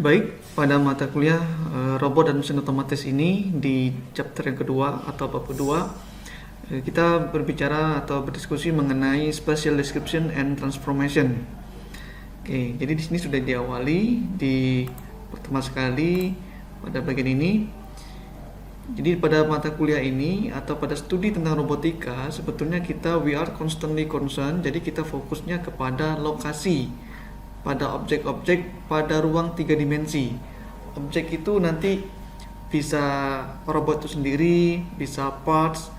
Baik, pada mata kuliah robot dan mesin otomatis ini di chapter yang kedua atau bab kedua, kita berbicara atau berdiskusi mengenai spatial description and transformation. Oke, jadi di sini sudah diawali di pertama sekali pada bagian ini. Jadi pada mata kuliah ini atau pada studi tentang robotika, sebetulnya we are constantly concerned. Jadi kita fokusnya kepada lokasi, pada objek-objek pada ruang 3 dimensi. Objek itu nanti bisa robot itu sendiri, bisa parts,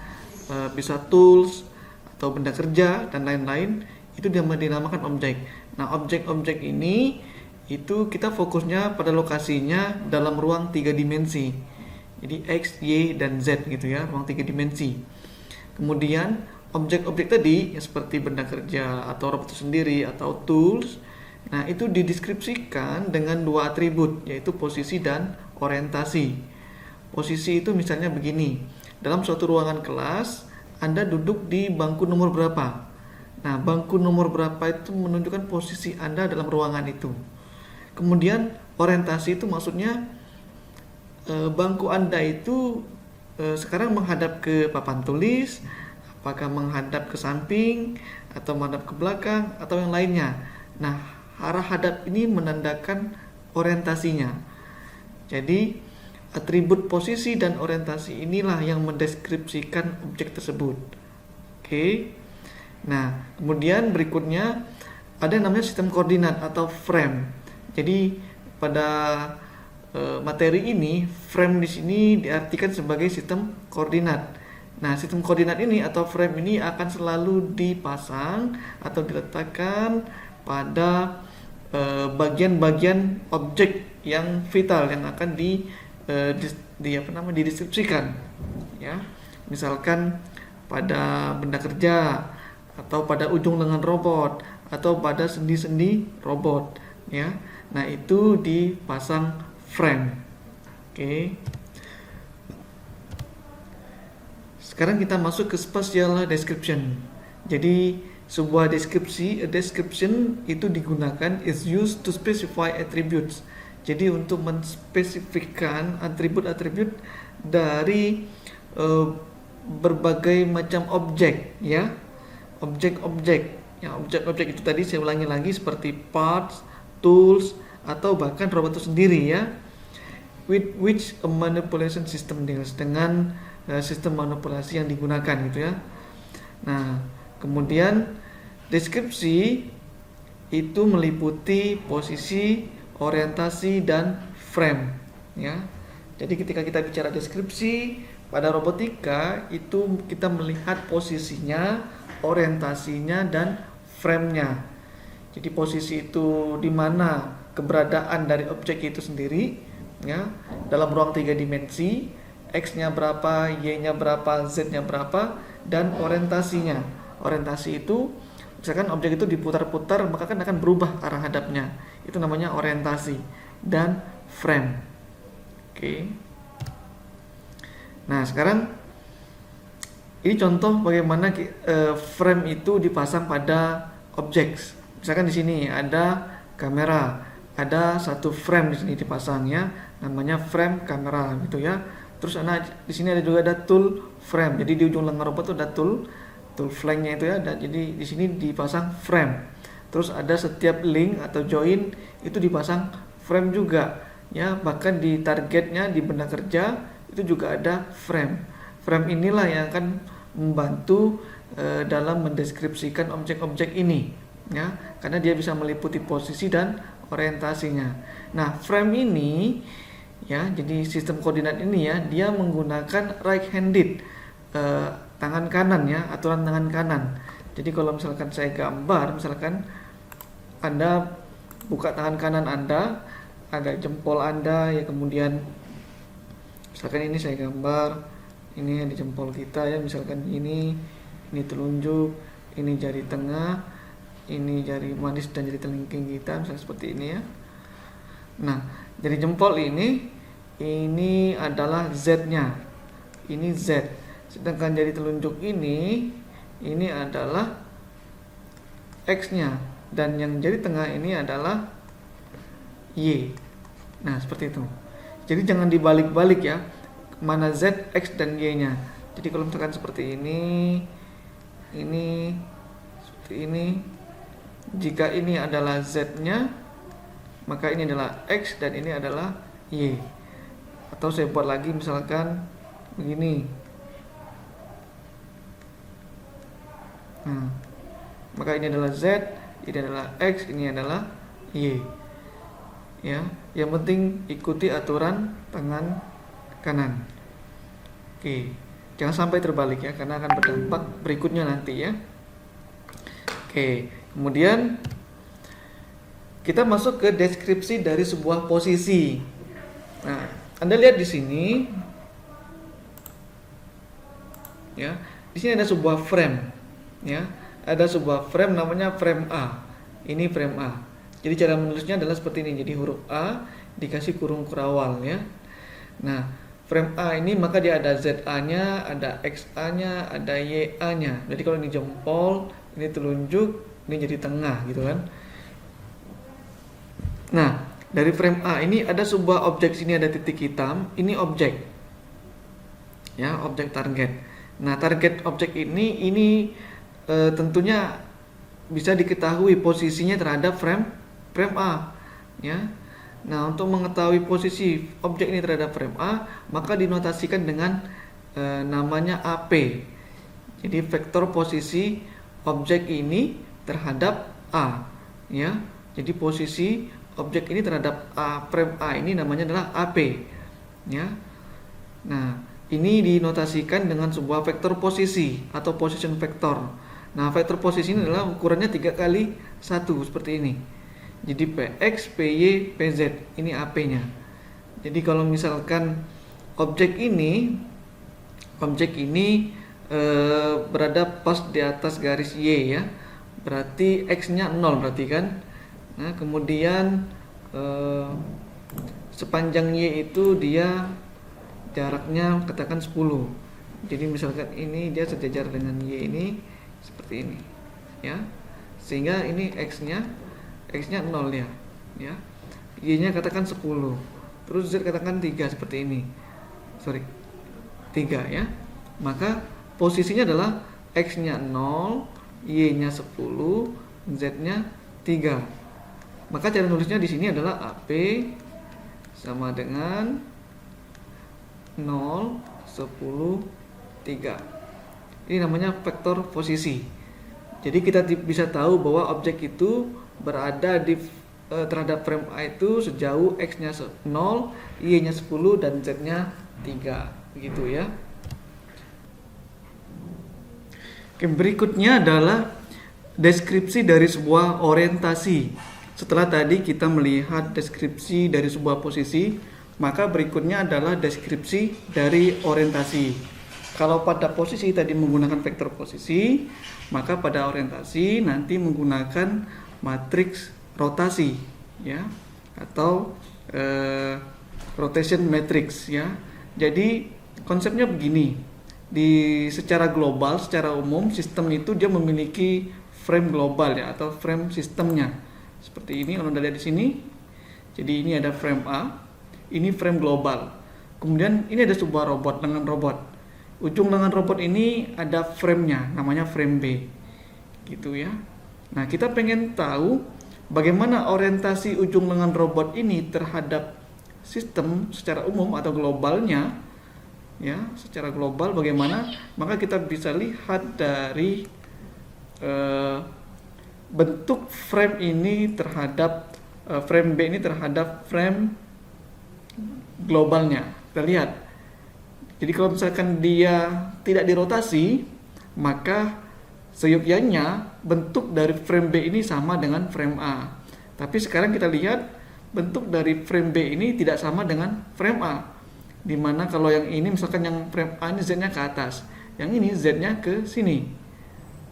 bisa tools atau benda kerja dan lain-lain. Itu dinamakan objek. Nah, objek-objek ini itu kita fokusnya pada lokasinya dalam ruang 3 dimensi. Jadi X, Y, dan Z gitu ya, ruang 3 dimensi. Kemudian objek-objek tadi yang seperti benda kerja atau robot itu sendiri atau tools, nah itu dideskripsikan dengan 2 atribut, yaitu posisi dan orientasi. Posisi itu misalnya begini, dalam suatu ruangan kelas Anda duduk di bangku nomor berapa. Nah, bangku nomor berapa itu menunjukkan posisi Anda dalam ruangan itu. Kemudian orientasi itu maksudnya bangku Anda itu sekarang menghadap ke papan tulis, apakah menghadap ke samping atau menghadap ke belakang atau yang lainnya. Nah, arah hadap ini menandakan orientasinya. Jadi atribut posisi dan orientasi inilah yang mendeskripsikan objek tersebut. Oke. Nah, kemudian berikutnya ada yang namanya sistem koordinat atau frame. Jadi pada materi ini, frame di sini diartikan sebagai sistem koordinat. Nah, sistem koordinat ini atau frame ini akan selalu dipasang atau diletakkan pada bagian-bagian objek yang vital yang akan dideskripsikan. Ya, misalkan pada benda kerja atau pada ujung lengan robot atau pada sendi-sendi robot. Ya, nah itu dipasang frame. Oke. Sekarang kita masuk ke spatial description. Jadi sebuah description itu digunakan is used to specify attributes. Jadi untuk menspesifikkan atribut-atribut dari berbagai macam objek, ya. Objek-objek. Ya, objek-objek itu tadi saya ulangi lagi seperti parts, tools, atau bahkan robot itu sendiri, ya, with which a manipulation system deals, dengan sistem manipulasi yang digunakan gitu ya. Nah, kemudian deskripsi itu meliputi posisi, orientasi, dan frame, ya. Jadi ketika kita bicara deskripsi pada robotika itu kita melihat posisinya, orientasinya, dan frame-nya. Jadi posisi itu di mana keberadaan dari objek itu sendiri, ya, dalam ruang 3 dimensi, X-nya berapa, Y-nya berapa, Z-nya berapa, dan orientasinya. Orientasi itu misalkan objek itu diputar-putar, maka kan akan berubah arah hadapnya. Itu namanya orientasi. Dan frame. Oke. Nah, sekarang ini contoh bagaimana frame itu dipasang pada objek. Misalkan di sini ada kamera, ada satu frame di sini dipasang, ya, namanya frame kamera gitu ya. Terus di sini ada juga ada tool frame. Jadi di ujung lengan robot itu ada tool flank-nya itu ya. Jadi di sini dipasang frame. Terus ada setiap link atau join itu dipasang frame juga, ya. Bahkan di targetnya di benda kerja itu juga ada frame. Frame inilah yang akan membantu dalam mendeskripsikan objek-objek ini, ya, karena dia bisa meliputi posisi dan orientasinya. Nah, frame ini, ya, jadi sistem koordinat ini, ya, dia menggunakan right handed, tangan kanan, ya, aturan tangan kanan. Jadi kalau misalkan saya gambar, misalkan Anda buka tangan kanan Anda, ada jempol Anda, ya, kemudian misalkan ini saya gambar, ini ada jempol kita, ya, misalkan ini telunjuk, ini jari tengah, ini jari manis dan jari telingking kita, misalnya seperti ini, ya. Nah, jari jempol ini adalah Z-nya. Ini Z. Sedangkan jari telunjuk ini adalah X-nya, dan yang jari tengah ini adalah Y. Nah, seperti itu. Jadi jangan dibalik-balik ya, mana Z, X, dan Y-nya. Jadi kalau misalkan seperti ini seperti ini, jika ini adalah Z-nya, maka ini adalah X dan ini adalah Y. Atau saya buat lagi misalkan begini. Nah, maka ini adalah Z, ini adalah X, ini adalah Y. Ya, yang penting ikuti aturan tangan kanan. Oke, jangan sampai terbalik ya, karena akan berdampak berikutnya nanti ya. Oke, kemudian kita masuk ke deskripsi dari sebuah posisi. Nah, Anda lihat di sini, ya, di sini ada sebuah frame, ya, ada sebuah frame namanya frame A. Ini frame A. Jadi cara menulisnya adalah seperti ini. Jadi huruf A dikasih kurung kurawal ya. Nah, frame A ini maka dia ada ZA-nya, ada XA-nya, ada YA-nya. Jadi kalau ini jempol, ini telunjuk, ini jadi tengah gitu kan. Nah, dari frame A ini ada sebuah objek, sini ada titik hitam, ini objek. Ya, objek target. Nah, target objek ini tentunya bisa diketahui posisinya terhadap frame A ya. Nah, untuk mengetahui posisi objek ini terhadap frame A, maka dinotasikan dengan namanya AP. Jadi vektor posisi objek ini terhadap A ya. Jadi posisi objek ini terhadap frame A ini namanya adalah AP ya. Nah, ini dinotasikan dengan sebuah vektor posisi atau position vector. Nah, vektor posisi ini adalah ukurannya 3 kali 1 seperti ini. Jadi PX, PY, PZ ini AP-nya. Jadi kalau misalkan objek ini berada pas di atas garis Y ya, berarti X-nya 0 berarti kan. Nah, kemudian sepanjang Y itu dia jaraknya katakan 10. Jadi misalkan ini dia sejajar dengan Y ini seperti ini ya. Sehingga ini X-nya 0 ya. Y-nya katakan 10. Terus Z katakan 3 seperti ini. 3 ya. Maka posisinya adalah X-nya 0, Y-nya 10, Z-nya 3. Maka cara nulisnya di sini adalah AP sama dengan 0, 10, 3. Ini namanya vektor posisi. Jadi kita bisa tahu bahwa objek itu berada di terhadap frame A itu sejauh X-nya 0, Y-nya 10 dan Z-nya 3 begitu ya. Oke, berikutnya adalah deskripsi dari sebuah orientasi. Setelah tadi kita melihat deskripsi dari sebuah posisi, maka berikutnya adalah deskripsi dari orientasi. Kalau pada posisi tadi menggunakan vektor posisi, maka pada orientasi nanti menggunakan matriks rotasi ya, atau rotation matrix ya. Jadi konsepnya begini, secara global, secara umum sistem itu dia memiliki frame global ya, atau frame sistemnya seperti ini. Kalau Anda lihat di sini, jadi ini ada frame A, ini frame global. Kemudian ini ada sebuah robot, lengan robot. Ujung lengan robot ini ada frame-nya, namanya frame B gitu ya. Nah, kita pengen tahu bagaimana orientasi ujung lengan robot ini terhadap sistem secara umum atau globalnya ya, secara global bagaimana. Maka kita bisa lihat dari bentuk frame ini terhadap frame B ini terhadap frame globalnya. Kita lihat. Jadi kalau misalkan dia tidak dirotasi, maka seyogyanya bentuk dari frame B ini sama dengan frame A. Tapi sekarang kita lihat bentuk dari frame B ini tidak sama dengan frame A. Dimana kalau yang ini misalkan yang frame A ini Z-nya ke atas, yang ini Z-nya ke sini.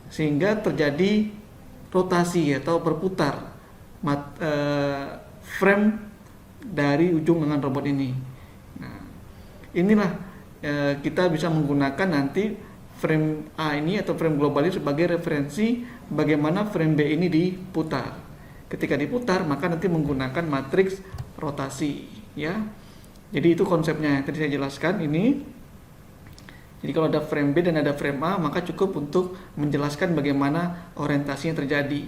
Sehingga terjadi rotasi atau berputar frame dari ujung lengan robot ini. Nah, inilah kita bisa menggunakan nanti frame A ini atau frame global ini sebagai referensi bagaimana frame B ini diputar. Ketika diputar, maka nanti menggunakan matriks rotasi, ya. Jadi itu konsepnya yang tadi saya jelaskan ini. Jadi kalau ada frame B dan ada frame A, maka cukup untuk menjelaskan bagaimana orientasinya terjadi.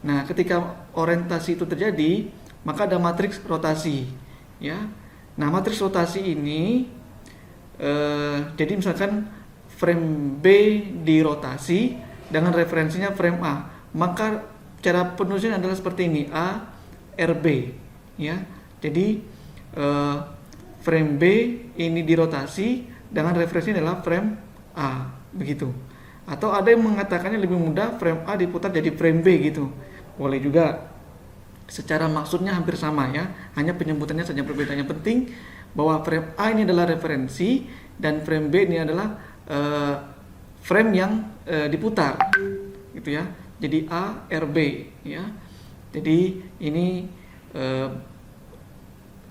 Nah, ketika orientasi itu terjadi, maka ada matriks rotasi, ya. Nah, matriks rotasi ini jadi misalkan frame B dirotasi dengan referensinya frame A, maka cara penulisan adalah seperti ini, A RB, ya. Jadi frame B ini dirotasi dengan referensinya adalah frame A, begitu. Atau ada yang mengatakannya lebih mudah, frame A diputar jadi frame B gitu, boleh juga. Secara maksudnya hampir sama, ya, hanya penyebutannya saja berbeda. Yang penting bahwa frame A ini adalah referensi dan frame B ini adalah frame yang diputar, gitu ya. Jadi A RB, ya. Jadi ini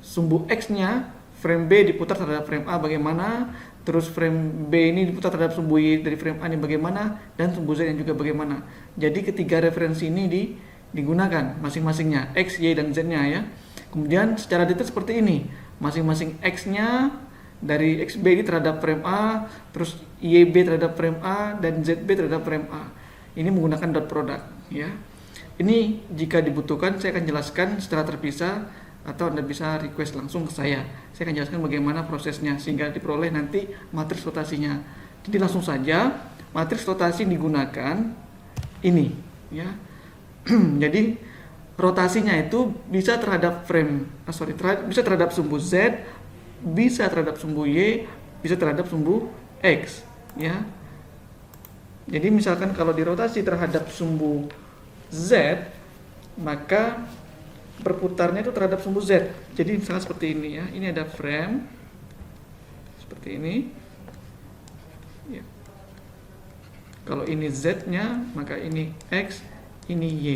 sumbu X-nya frame B diputar terhadap frame A bagaimana, terus frame B ini diputar terhadap sumbu Y dari frame A ini bagaimana, dan sumbu Z yang juga bagaimana. Jadi ketiga referensi ini digunakan masing-masingnya, X, Y, dan Z-nya, ya. Kemudian secara detail seperti ini, masing-masing X-nya dari XB ini terhadap frame A, terus YB terhadap frame A, dan ZB terhadap frame A. Ini menggunakan dot product, ya. Ini jika dibutuhkan saya akan jelaskan secara terpisah, atau Anda bisa request langsung ke saya. Saya akan jelaskan bagaimana prosesnya sehingga diperoleh nanti matriks rotasinya. Jadi langsung saja matriks rotasi digunakan ini, ya. Jadi rotasinya itu bisa terhadap bisa terhadap sumbu Z, bisa terhadap sumbu Y, bisa terhadap sumbu X, ya. Jadi misalkan kalau dirotasi terhadap sumbu Z, maka berputarnya itu terhadap sumbu Z. Jadi misalnya seperti ini, ya. Ini ada frame seperti ini, ya. Kalau ini Z-nya, maka ini X, ini Y.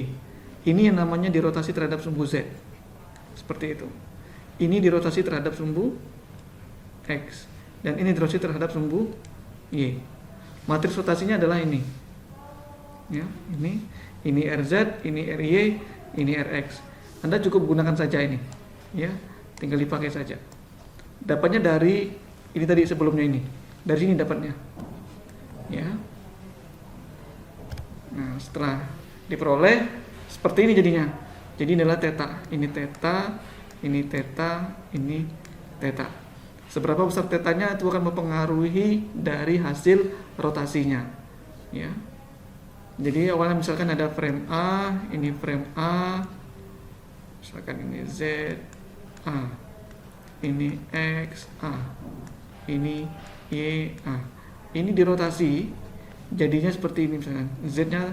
Ini yang namanya dirotasi terhadap sumbu Z. Seperti itu. Ini dirotasi terhadap sumbu X, dan ini dirotasi terhadap sumbu Y. Matriks rotasinya adalah ini, ya. Ini RZ, ini RY, ini RX. Anda cukup gunakan saja ini, ya. Tinggal dipakai saja. Dapatnya dari ini tadi sebelumnya ini. Dari sini dapatnya, ya. Nah, setelah diperoleh seperti ini jadinya. Jadi inilah theta, ini theta, ini theta, ini theta. Seberapa besar tetanya itu akan mempengaruhi dari hasil rotasinya, ya. Jadi awalnya misalkan ada frame A, ini frame A, misalkan ini Z A, ini X A, ini Y A. Ini dirotasi jadinya seperti ini misalkan. Z-nya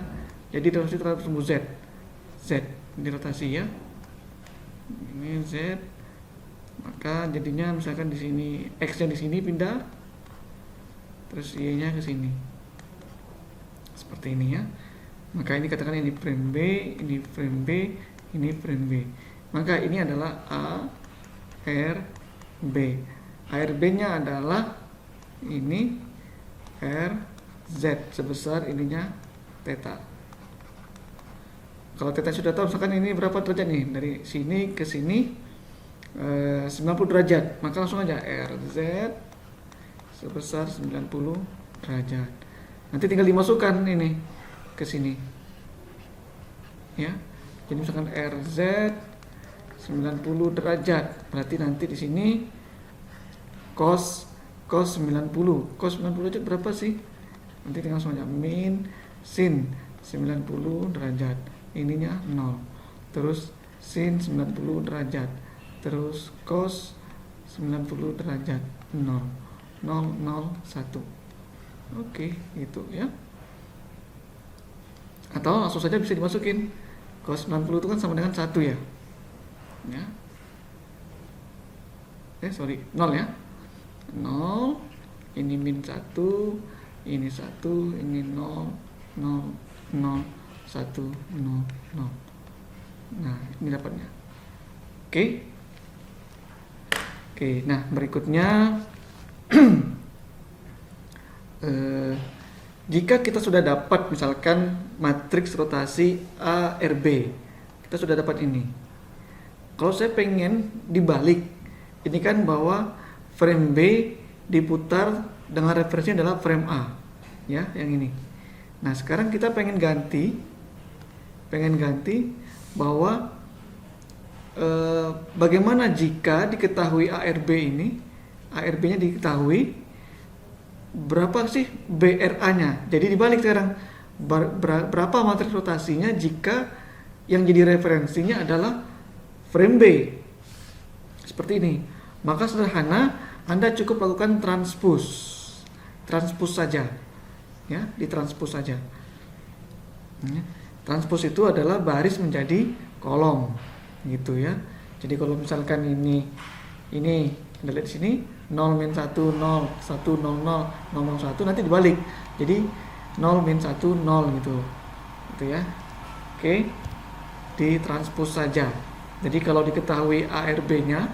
jadi dirotasi terhadap sumbu Z. Z dirotasi, ya. Ini Z, maka jadinya misalkan di sini X-nya di sini pindah, terus Y-nya ke sini. Seperti ini, ya. Maka ini katakan ini frame B, ini frame B, ini frame B. Maka ini adalah A R B. ARB-nya adalah ini R Z sebesar ininya theta. Kalau theta sudah tahu, misalkan ini berapa derajat nih, dari sini ke sini 90 derajat, maka langsung aja RZ sebesar 90 derajat. Nanti tinggal dimasukkan ini ke sini, ya. Jadi misalkan RZ 90 derajat, berarti nanti di sini cos 90. Cos 90 derajat berapa sih? Nanti tinggal langsung aja min sin 90 derajat. Ininya 0. Terus sin 90 derajat. Terus cos 90 derajat 0 0 0 1. Oke, gitu, ya. Atau langsung saja bisa dimasukin. Cos 90 itu kan sama dengan 1, ya. Ya. 0, ya. 0. Ini min 1, ini 1, ini 0 0 0 1 0 0. Nah, ini dapatnya. Oke. Nah berikutnya jika kita sudah dapat misalkan matriks rotasi ARB, kita sudah dapat ini. Kalau saya pengen dibalik, ini kan bahwa frame B diputar dengan referensinya adalah frame A, ya, yang ini. Nah, sekarang kita pengen ganti bahwa bagaimana jika diketahui ARB-nya diketahui, berapa sih BRA-nya. Jadi dibalik sekarang, berapa matriks rotasinya jika yang jadi referensinya adalah frame B. Seperti ini. Maka sederhana, Anda cukup lakukan transpose saja, ya, ditranspose saja. Transpose itu adalah baris menjadi kolom, gitu ya. Jadi kalau misalkan ini Anda lihat di sini 0 min 1 0 1 0 0 0 1, nanti dibalik. Jadi 0 min 1 0 gitu ya. Oke. Ditranspose saja. Jadi kalau diketahui ARB-nya,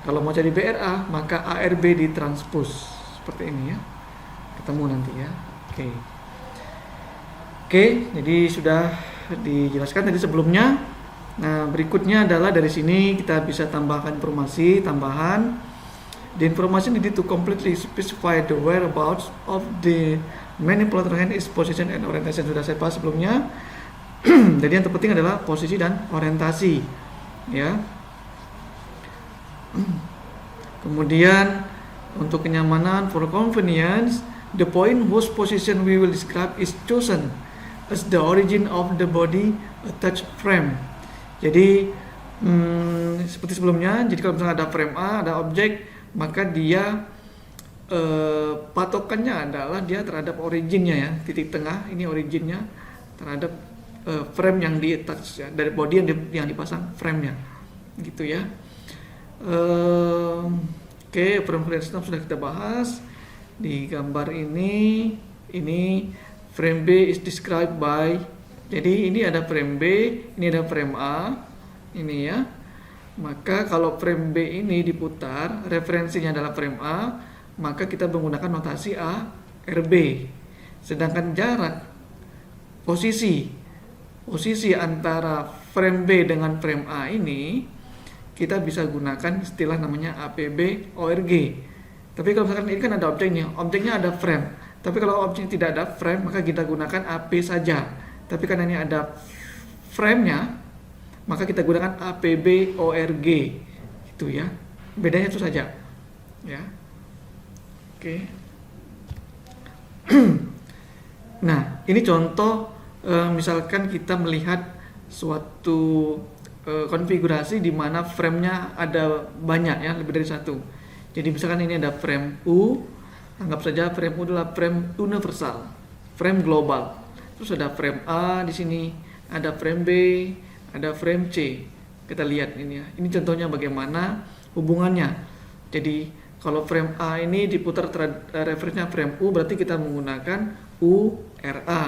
kalau mau cari BRA, maka ARB ditranspose seperti ini ya. Ketemu nanti ya. Oke, jadi sudah dijelaskan tadi sebelumnya. Nah, berikutnya adalah dari sini kita bisa tambahkan informasi tambahan. The information needed to completely specify the whereabouts of the manipulator hand is position and orientation. Sudah saya bahas sebelumnya. Jadi yang terpenting adalah posisi dan orientasi, ya. Kemudian untuk kenyamanan, for convenience, the point whose position we will describe is chosen as the origin of the body attached frame. Jadi seperti sebelumnya, jadi kalau misalnya ada frame A, ada objek, maka dia patokannya adalah dia terhadap originnya, ya, titik tengah ini originnya terhadap frame yang di attach, ya, dari body yang dipasang frame-nya, gitu ya. Oke, frame system sudah kita bahas. Di gambar ini frame B is described by, jadi ini ada frame B, ini ada frame A, ini ya. Maka kalau frame B ini diputar, referensinya adalah frame A, maka kita menggunakan notasi A RB. Sedangkan jarak posisi antara frame B dengan frame A ini kita bisa gunakan istilah namanya APB ORG. Tapi kalau misalkan ini kan ada objeknya ada frame. Tapi kalau objeknya tidak ada frame, maka kita gunakan AP saja. Tapi karena ini ada frame-nya, maka kita gunakan APB ORG, gitu ya. Bedanya itu saja, ya. Oke. Nah, ini contoh misalkan kita melihat suatu konfigurasi di mana frame-nya ada banyak, ya, lebih dari satu. Jadi misalkan ini ada frame U, anggap saja frame U adalah frame universal, frame global. Terus ada frame A di sini, ada frame B, ada frame C. Kita lihat ini ya. Ini contohnya bagaimana hubungannya. Jadi kalau frame A ini diputar referensinya frame U, berarti kita menggunakan URA.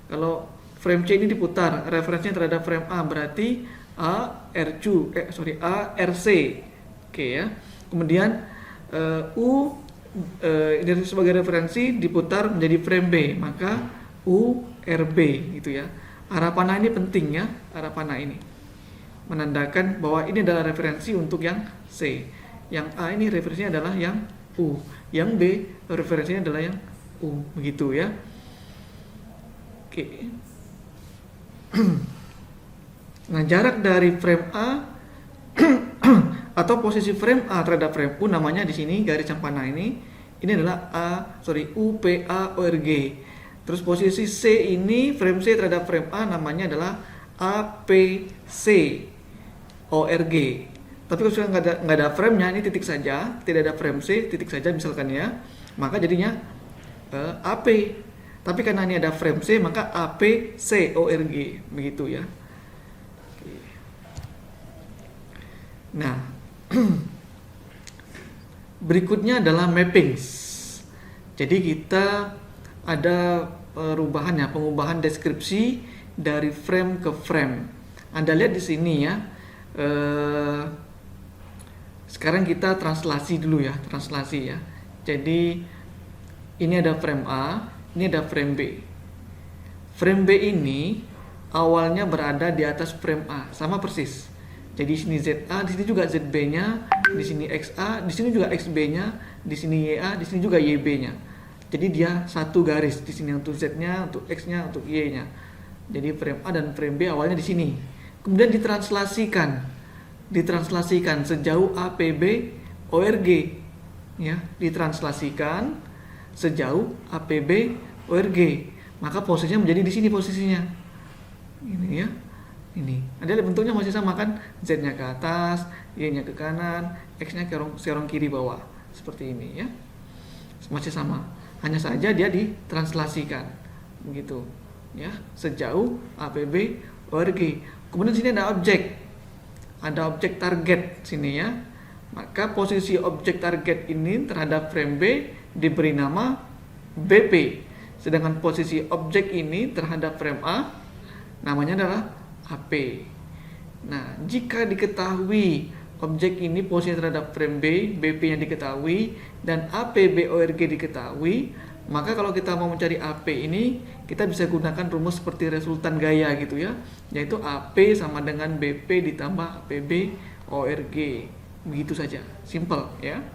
Kalau frame C ini diputar referensinya terhadap frame A, berarti ARC. Oke ya. Kemudian dari sebagai referensi diputar menjadi frame B, maka URB, gitu ya. Arah panah ini penting, ya. Arah panah ini menandakan bahwa ini adalah referensi untuk yang C. Yang A ini referensinya adalah yang U. Yang B referensinya adalah yang U, begitu ya. Oke. Nah, jarak dari frame A atau posisi frame A terhadap frame U, namanya di sini garis yang panah ini adalah UPA ORG. Terus posisi C ini, frame C terhadap frame A, namanya adalah APC ORG. Tapi kalau sudah nggak ada frame-nya, ini titik saja, tidak ada frame C, titik saja misalkan ya, maka jadinya AP. Tapi karena ini ada frame C, maka APC ORG, begitu ya. Nah, berikutnya adalah mappings. Jadi kita ada pengubahan deskripsi dari frame ke frame. Anda lihat di sini ya. Sekarang kita translasi dulu ya, ya. Jadi ini ada frame A, ini ada frame B. Frame B ini awalnya berada di atas frame A, sama persis. Jadi di sini ZA, di sini juga ZB-nya, di sini XA, di sini juga XB-nya, di sini YA, di sini juga YB-nya. Jadi dia satu garis, di sini untuk Z-nya, untuk X-nya, untuk Y-nya. Jadi frame A dan frame B awalnya di sini. Kemudian ditranslasikan sejauh APB ORG, ya, ditranslasikan sejauh APB ORG. Maka posisinya menjadi di sini posisinya. Ini ya. Ini. Ada bentuknya masih sama kan? Z-nya ke atas, Y-nya ke kanan, X-nya serong kiri bawah. Seperti ini ya. Masih sama. Hanya saja dia ditranslasikan. Begitu. Ya, sejauh APB ORG. Kemudian sini ada objek. Ada objek target sini ya. Maka posisi objek target ini terhadap frame B diberi nama BP. Sedangkan posisi objek ini terhadap frame A namanya adalah AP. Nah, jika diketahui objek ini posisi terhadap frame B, BP-nya diketahui, dan APB ORG diketahui, maka kalau kita mau mencari AP ini, kita bisa gunakan rumus seperti resultan gaya gitu ya, yaitu AP sama dengan BP ditambah APB ORG. Begitu saja, simple ya.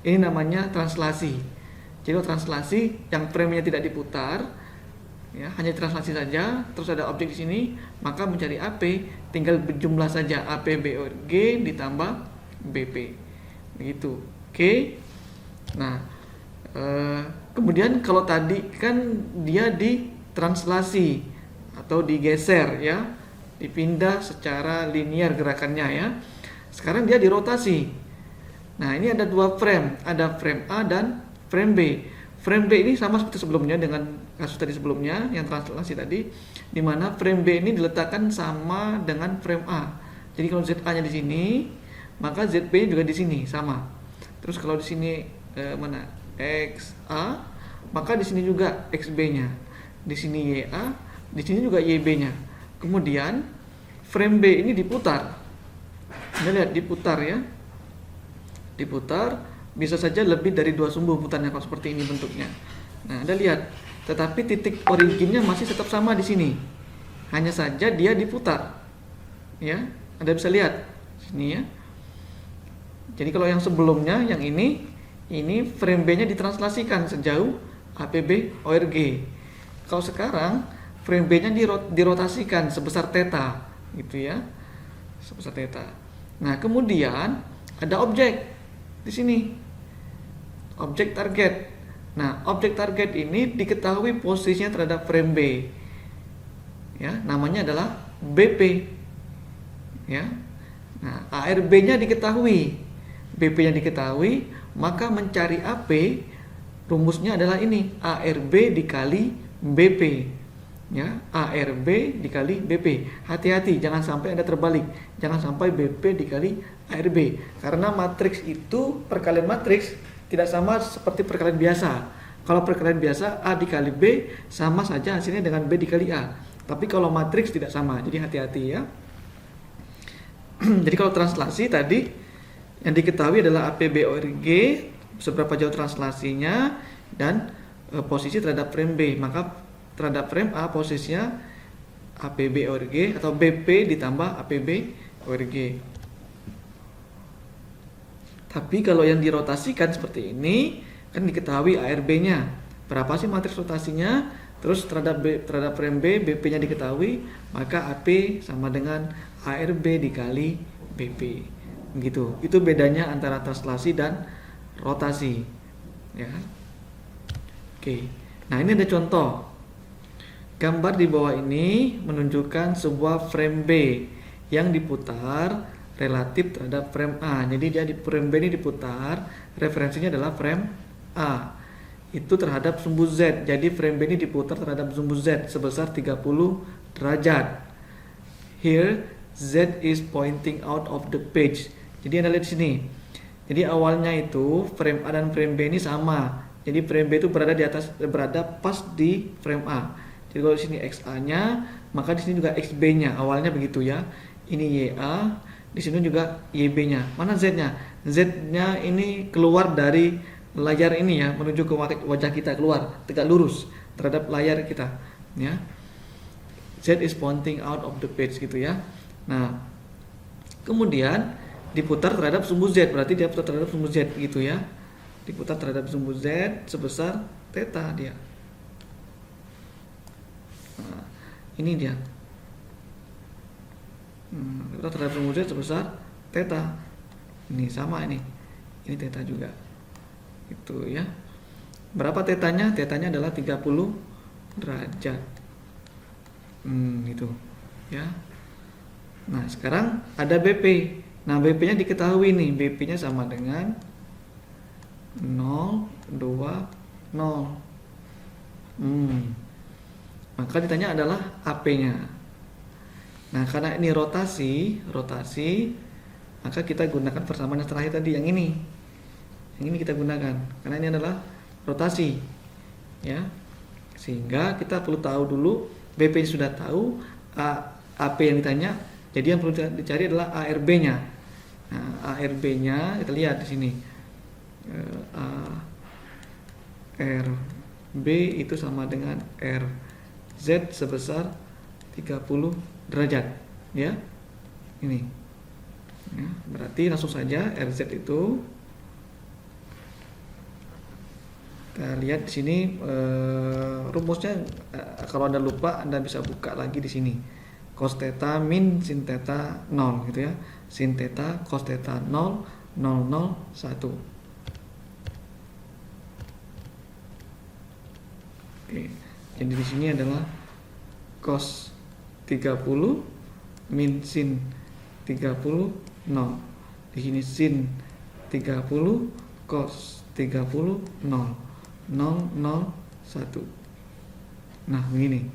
Ini namanya translasi. Jadi translasi yang frame-nya tidak diputar, ya, hanya translasi saja, terus ada objek di sini, maka mencari AP tinggal berjumlah saja APB ORG ditambah BP. Begitu. Oke. Nah, kemudian kalau tadi kan dia ditranslasi atau digeser ya, dipindah secara linear gerakannya ya. Sekarang dia dirotasi. Nah, ini ada dua frame, ada frame A dan frame B. Frame B ini sama seperti sebelumnya dengan kasus tadi sebelumnya yang translasi tadi, di mana frame B ini diletakkan sama dengan frame A. Jadi kalau ZA-nya di sini, maka ZB juga di sini sama. Terus kalau di sini mana XA, maka di sini juga XB-nya. Di sini YA, di sini juga YB-nya. Kemudian frame B ini diputar. Anda lihat diputar ya. Diputar. Bisa saja lebih dari 2 sumbu putarnya kalau seperti ini bentuknya. Nah, Anda lihat, tetapi titik originnya masih tetap sama di sini. Hanya saja dia diputar. Ya, Anda bisa lihat sini ya. Jadi kalau yang sebelumnya, yang ini frame B-nya ditranslasikan sejauh APB ORG. Kalau sekarang frame B-nya dirotasikan sebesar theta, gitu ya. Sebesar theta. Nah, kemudian ada objek di sini. Objek target. Nah, objek target ini diketahui posisinya terhadap frame B. Ya, namanya adalah BP. Ya. Nah, ARB-nya diketahui, BP-nya diketahui, maka mencari AP rumusnya adalah ini, ARB dikali BP. Ya, ARB dikali BP. Hati-hati, jangan sampai Anda terbalik. Jangan sampai BP dikali ARB. Karena matriks itu, perkalian matriks tidak sama seperti perkalian biasa. Kalau perkalian biasa A dikali B sama saja hasilnya dengan B dikali A. Tapi kalau matriks tidak sama. Jadi hati-hati ya. Jadi kalau translasi tadi yang diketahui adalah APB ORG, seberapa jauh translasinya, dan posisi terhadap frame B. Maka terhadap frame A posisinya APB ORG atau BP ditambah APB ORG. Tapi kalau yang dirotasikan seperti ini, kan diketahui ARB-nya. Berapa sih matriks rotasinya? Terus terhadap frame B, BP-nya diketahui, maka AP sama dengan ARB dikali BP. Begitu. Itu bedanya antara translasi dan rotasi. Ya. Oke. Nah, ini ada contoh. Gambar di bawah ini menunjukkan sebuah frame B yang diputar relatif terhadap frame A. Jadi dia di frame B ini diputar, referensinya adalah frame A. Itu terhadap sumbu Z. Jadi frame B ini diputar terhadap sumbu Z sebesar 30 derajat. Here Z is pointing out of the page. Jadi Anda lihat di sini. Jadi awalnya itu frame A dan frame B ini sama. Jadi frame B itu berada pas di frame A. Jadi kalau di sini XA-nya, maka di sini juga XB-nya. Awalnya begitu ya. Ini YA, di sini juga YB-nya. Mana Z-nya? Z-nya ini keluar dari layar ini ya, menuju ke wajah kita, keluar tegak lurus terhadap layar kita, ya. Z is pointing out of the page gitu ya. Nah, Kemudian diputar terhadap sumbu Z, berarti dia putar terhadap sumbu Z gitu ya. Diputar terhadap sumbu Z sebesar theta dia. Nah, ini dia. Diputar terhadap sumbu Z sebesar theta. Ini sama ini. Ini theta juga. Itu ya. Berapa tetanya? Tetanya adalah 30 derajat. Gitu ya. Nah, sekarang ada BP. Nah, BP-nya diketahui nih. BP-nya sama dengan 0, 2, 0. Maka ditanya adalah AP-nya. Nah, karena ini rotasi, maka kita gunakan persamaan yang terakhir tadi, yang ini. Yang ini kita gunakan. Karena ini adalah rotasi. Ya. Sehingga kita perlu tahu dulu, BP sudah tahu, AP yang ditanya. Jadi yang perlu dicari adalah ARB-nya. Nah, ARB-nya kita lihat di sini. ARB itu sama dengan RZ sebesar 30 derajat, ya. Ini. Ya, berarti langsung saja RZ itu kita lihat di sini rumusnya. Kalau Anda lupa, Anda bisa buka lagi di sini. Cos theta min sin theta 0 gitu ya. Sin theta cos theta 0 0 0 1. Oke. Jadi di sini adalah cos 30 min sin 30 0. Di sini sin 30 cos 30 0 0 0 1. Nah, begini.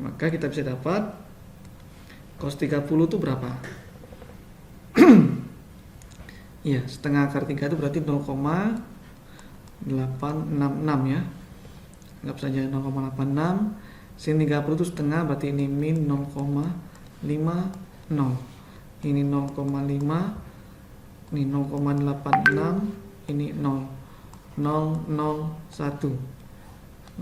Maka kita bisa dapat cos 30 itu berapa? Iya, setengah akar 3 itu berarti 0,866 ya. Anggap saja 0,86. Sin 30 itu setengah, berarti ini min 0,50. Ini 0,5. Ini 0,86. Ini 0. 001.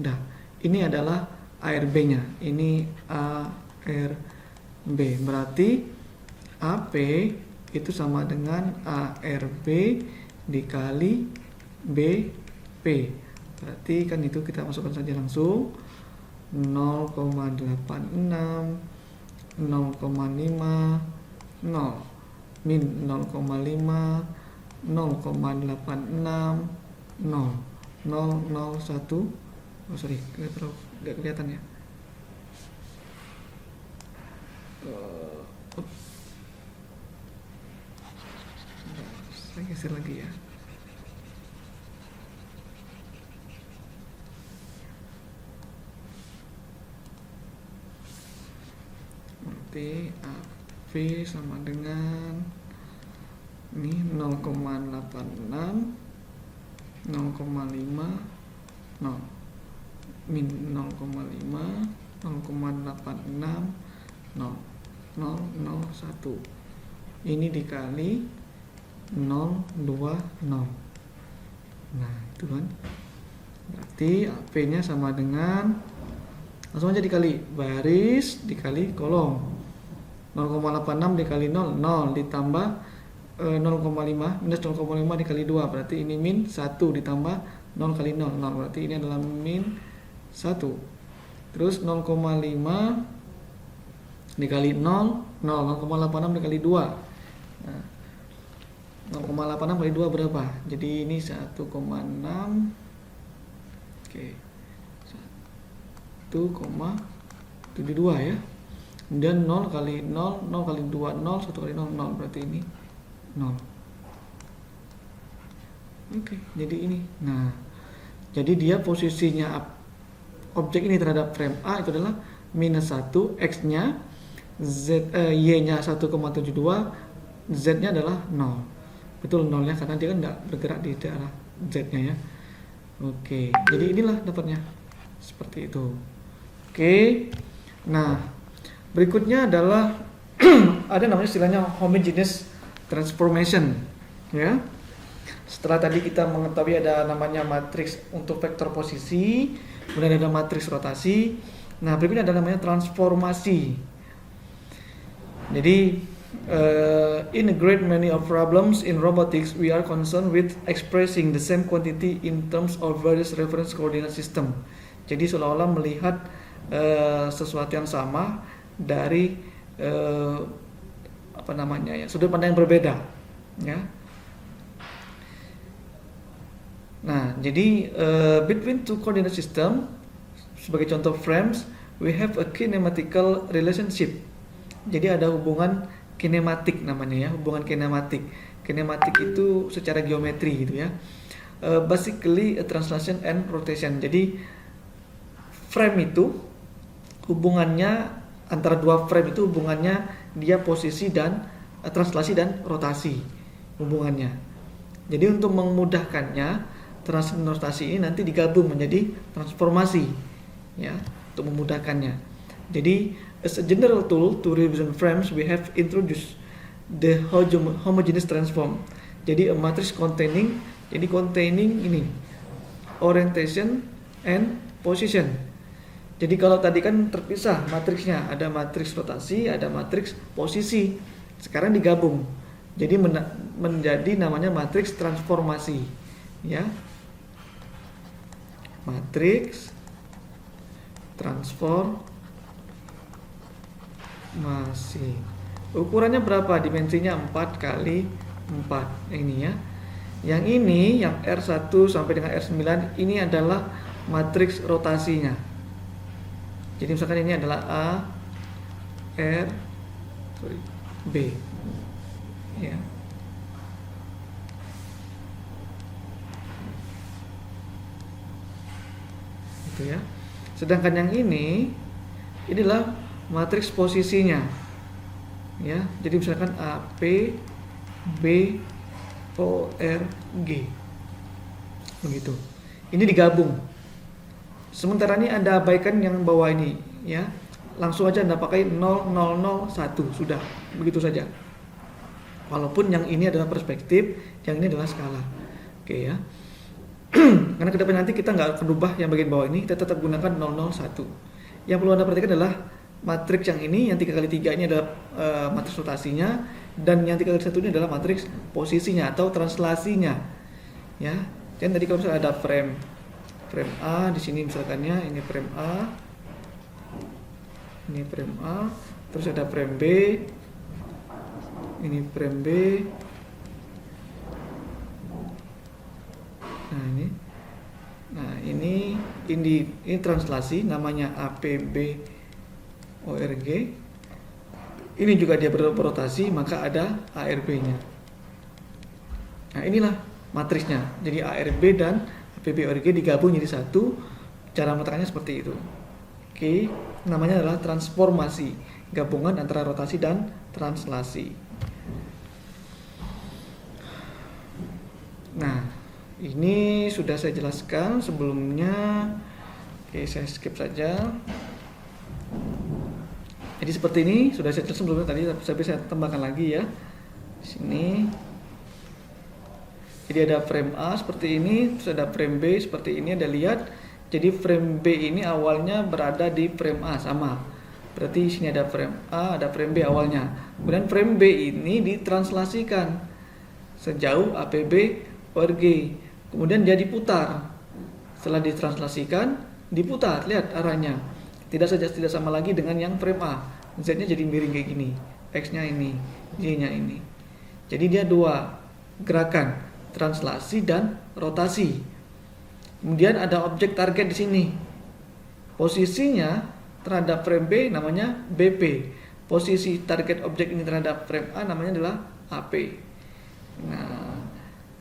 Udah. Ini adalah ARB-nya. Ini ARB. Berarti AP itu sama dengan ARB dikali BP. Berarti kan itu kita masukkan saja langsung 0,86 0,5 0 min 0,5 0,86 0 001. Oh sorry, nggak kelihatan ya. Saya geser lagi ya. Berarti AP sama dengan ini 0,86 0,5 0 min 0,5 0,86 0 001. Ini dikali 020. Nah, itu kan. Berarti AP-nya sama dengan, langsung aja dikali baris dikali kolom. 0,86 dikali 0 0 ditambah 0,5 minus 0,5 dikali 2, berarti ini min 1 ditambah 0 kali 0 0, berarti ini adalah min 1. Terus 0,5 dikali 0 0,86 dikali 2. Nah, 0,86 kali 2 berapa? Jadi ini 1,6. Oke. 1,72 ya. Kemudian 0 kali 0 0 kali 2 0, 1 kali 0 0, berarti ini 0. Oke, jadi ini. Nah, jadi dia posisinya objek ini terhadap frame A itu adalah minus 1, X-nya Y-nya 1,72, Z-nya adalah 0. Betul 0-nya karena dia kan nggak bergerak di daerah Z-nya ya. Oke, jadi inilah dapatnya. Seperti itu. Oke. Nah, berikutnya adalah ada namanya istilahnya homogeneous transformation ya. Setelah tadi kita mengetahui ada namanya matriks untuk vektor posisi, kemudian ada matriks rotasi. Nah, berikutnya ada namanya transformasi. Jadi In a great many of problems in robotics, we are concerned with expressing the same quantity in terms of various reference coordinate system. Jadi seolah-olah melihat sesuatu yang sama dari sudut pandang yang berbeda, ya. Nah, jadi between two coordinate system, sebagai contoh frames, we have a kinematical relationship. Jadi ada hubungan kinematik namanya, ya, hubungan kinematik. Kinematik itu secara geometri gitu, ya. Basically a translation and rotation. Jadi frame itu hubungannya antara dua frame itu hubungannya dia posisi dan translasi dan rotasi hubungannya. Jadi untuk memudahkannya, translasi dan rotasi ini nanti digabung menjadi transformasi, ya, untuk memudahkannya. Jadi as a general tool to represent frames, we have introduced the homogeneous transform. Jadi a matrix containing ini orientation and position. Jadi kalau tadi kan terpisah matriksnya, ada matriks rotasi, ada matriks posisi. Sekarang digabung. Jadi menjadi namanya matriks transformasi, ya. Matriks transformasi. Ukurannya berapa? Dimensinya 4 kali 4. Ini, ya. Yang ini, yang R1 sampai dengan R9, ini adalah matriks rotasinya. Jadi misalkan ini adalah B, ya. Itu, ya. Sedangkan yang inilah matriks posisinya, ya. Jadi misalkan A, P, B, O, R, G, begitu. Ini digabung. Sementara ini Anda abaikan yang bawah ini, ya. Langsung aja Anda pakai 0001, sudah, begitu saja. Walaupun yang ini adalah perspektif, yang ini adalah skala. Oke, ya. Karena kedepan nanti kita nggak akan rubah yang bagian bawah ini, kita tetap gunakan 001. Yang perlu Anda perhatikan adalah matriks yang ini, yang 3 kali 3 ini adalah matriks rotasinya, dan yang 3 kali 1 ini adalah matriks posisinya atau translasinya, ya. Dan tadi kalau misalnya ada frame A di sini misalkannya, ini frame A, terus ada frame B, ini frame B. Nah ini translasi, namanya APB ORG. Ini juga dia berotasi, maka ada ARB-nya. Nah inilah matriksnya. Jadi ARB dan APB-ORG digabung jadi satu. Cara meletakkannya seperti itu. Oke, namanya adalah transformasi, gabungan antara rotasi dan translasi. Nah, ini sudah saya jelaskan sebelumnya. Oke, saya skip saja. Jadi seperti ini sudah saya jelaskan sebelumnya tadi, tapi saya tambahkan lagi, ya. Di sini. Jadi ada frame A seperti ini, terus ada frame B seperti ini, Anda lihat. Jadi frame B ini awalnya berada di frame A, sama. Berarti sini ada frame A, ada frame B awalnya. Kemudian frame B ini ditranslasikan sejauh APB ORG. Kemudian dia diputar. Setelah ditranslasikan, diputar, lihat arahnya. Tidak sama lagi dengan yang frame A. Z-nya jadi miring kayak gini. X-nya ini, Y-nya ini. Jadi dia dua gerakan, translasi dan rotasi. Kemudian ada objek target di sini. Posisinya terhadap frame B namanya BP. Posisi target objek ini terhadap frame A namanya adalah AP. Nah,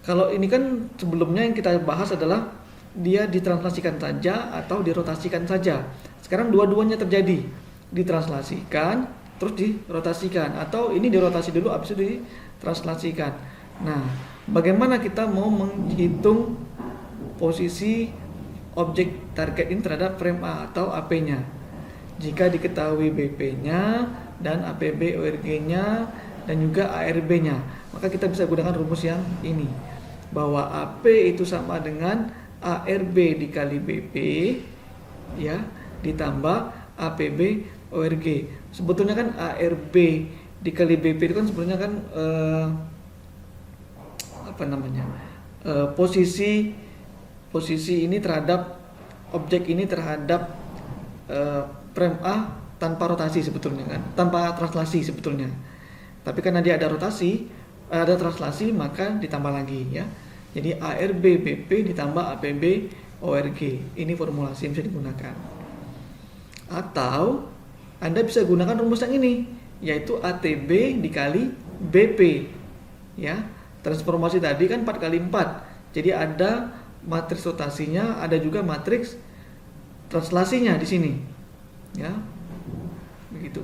kalau ini kan sebelumnya yang kita bahas adalah dia ditranslasikan saja atau dirotasikan saja. Sekarang dua-duanya terjadi. Ditranslasikan terus dirotasikan, atau ini dirotasi dulu habis itu ditranslasikan. Nah, bagaimana kita mau menghitung posisi objek target ini terhadap frame A atau AP-nya? Jika diketahui BP-nya dan APB ORG-nya dan juga ARB-nya, maka kita bisa gunakan rumus yang ini, bahwa AP itu sama dengan ARB dikali BP, ya, ditambah APB ORG. Sebetulnya kan ARB dikali BP itu kan sebenarnya kan apa namanya, posisi ini terhadap objek ini terhadap frame A tanpa rotasi sebetulnya kan, tanpa translasi sebetulnya. Tapi karena dia ada rotasi, ada translasi, maka ditambah lagi ya. Jadi ARB BP ditambah APB ORG. Ini formulasi yang bisa digunakan. Atau Anda bisa gunakan rumus yang ini, yaitu ATB dikali BP. Ya, transformasi tadi kan 4 kali 4. Jadi ada matriks rotasinya, ada juga matriks translasinya di sini. Ya. Begitu.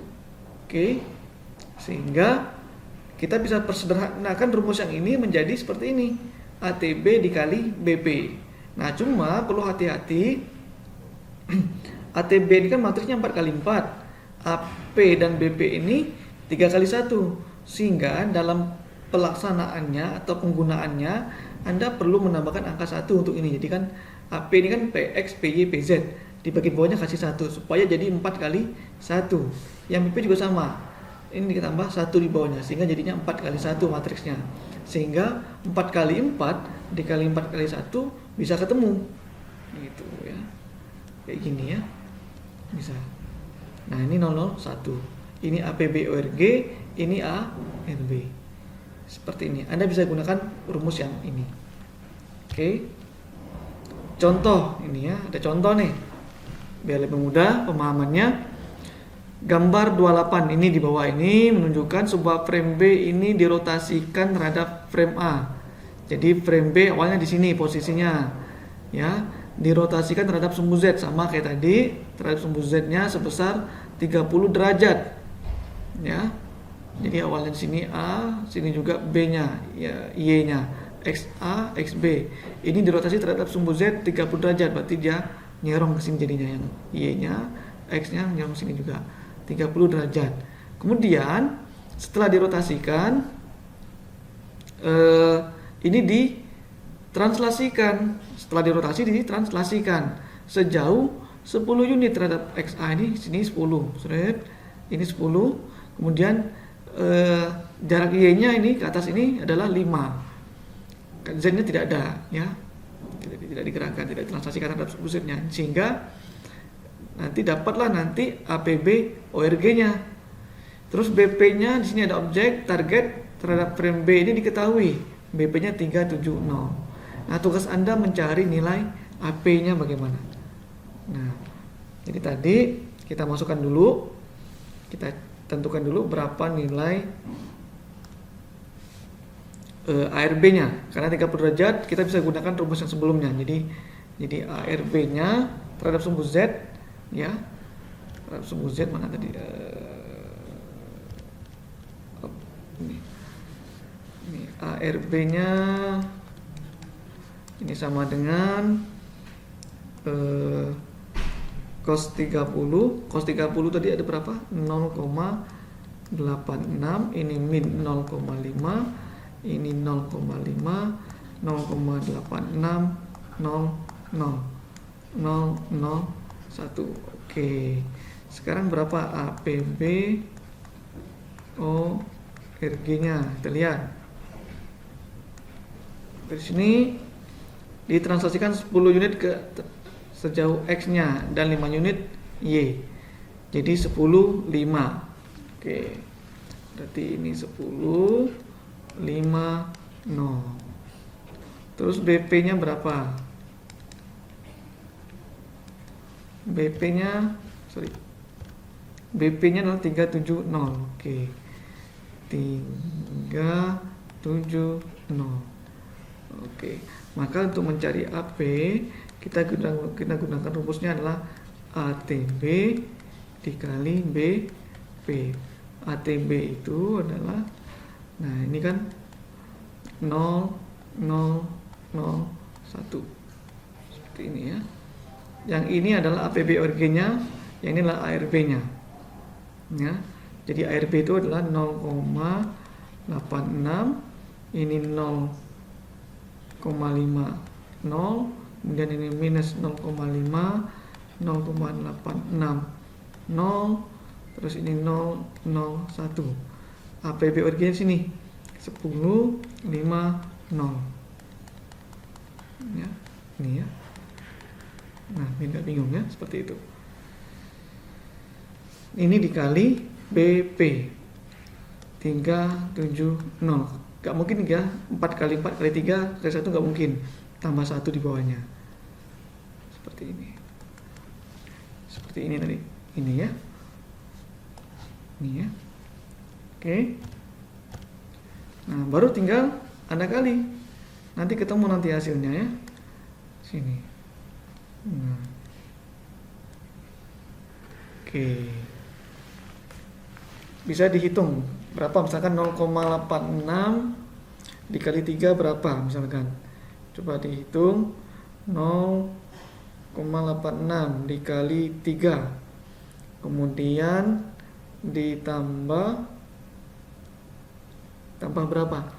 Oke. Sehingga kita bisa persederhanakan rumus yang ini menjadi seperti ini. ATB dikali BP. Nah, cuma perlu hati-hati. ATB ini kan matriksnya 4 kali 4. AP dan BP ini 3 kali 1. Sehingga dalam pelaksanaannya atau penggunaannya Anda perlu menambahkan angka 1 untuk ini. Jadi kan AP ini kan PX, PY, PZ. Di bagian bawahnya kasih 1 supaya jadi 4 kali 1. Yang BP juga sama. Ini ditambah 1 di bawahnya sehingga jadinya 4 kali 1 matriksnya. Sehingga 4 kali 4 dikali 4 kali 1 bisa ketemu. Gitu ya. Kayak gini ya. Bisa. Nah, ini 001. Ini APB ORG, ini ARB. Seperti ini. Anda bisa gunakan rumus yang ini. Oke. Contoh ini ya, ada contoh nih. Biar lebih mudah pemahamannya. Gambar 28 ini di bawah ini menunjukkan sebuah frame B ini dirotasikan terhadap frame A. Jadi frame B awalnya di sini posisinya, ya, dirotasikan terhadap sumbu Z sama kayak tadi, terhadap sumbu Z-nya sebesar 30 derajat. Ya. Jadi awalnya di sini A, sini juga B-nya, ya, Y-nya, XA, XB. Ini dirotasi terhadap sumbu Z 30 derajat, berarti dia nyerong ke sini jadinya, yang Y-nya, X-nya nyerong ke sini juga. 30 derajat. Kemudian setelah dirotasikan ini ditranslasikan. Setelah dirotasi ditranslasikan sejauh 10 unit terhadap XA ini, sini 10. Ini 10. Kemudian jarak Y-nya ini ke atas ini adalah 5. Z-nya tidak ada ya. Tidak digerakkan, tidak ditranslasikan terhadap Z-nya, sehingga nanti dapatlah nanti APB ORG-nya. Terus BP-nya di sini ada objek target terhadap frame B ini diketahui. BP-nya 370. Nah, tugas Anda mencari nilai AP-nya bagaimana. Nah, jadi tadi kita masukkan dulu, kita tentukan dulu berapa nilai ARB-nya. Karena 30 derajat kita bisa gunakan rumus yang sebelumnya. Jadi ARB-nya terhadap sumbu Z, ya, sumbu Z mana tadi, ini ARB-nya ini sama dengan cos 30 tadi ada berapa, 0,86, ini min 0,5, ini 0,5, 0,86, 0,001. Oke. Sekarang berapa APB ORG-nya? Kita lihat. Dari sini ditranslasikan 10 unit ke sejauh X-nya dan 5 unit Y. Jadi 10, 5. Oke. Berarti ini 10, 5, 0. Terus BP-nya berapa? BP-nya adalah 370. Oke. 370. Oke. Maka untuk mencari AP kita gunakan rumusnya adalah ATB dikali BP. ATB itu adalah, nah ini kan 0,001. Seperti ini ya. Yang ini adalah APB ORG-nya, yang ini adalah ARB-nya. Ya. Jadi ARB itu adalah 0,86, ini 0,50, kemudian ini minus 0,5, 0,86, 0, terus ini 0,01. APB originnya di sini 10, 5, 0 ya, ini ya. Nah, tidak bingung ya, seperti itu. Ini dikali BP 370. Gak mungkin ya, 4 kali 4 kali 3 kali 1 gak mungkin. Tambah 1 di bawahnya. Seperti ini. Seperti ini tadi. Ini ya. Ini ya. Oke. Nah, baru tinggal Anda kali. Nanti ketemu nanti hasilnya ya. Sini. Nah. Oke. Bisa dihitung berapa, misalkan 0,86 dikali 3 berapa misalkan. Coba dihitung 0,86 dikali 3. Kemudian ditambah berapa?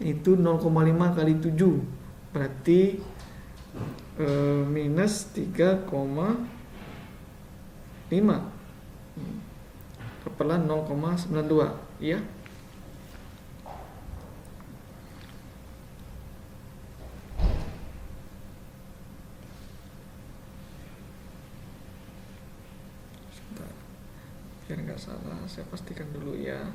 Itu 0,5 kali 7. Berarti minus 3,5 kepala 0,92 ya. Sebentar, biar nggak salah saya pastikan dulu ya.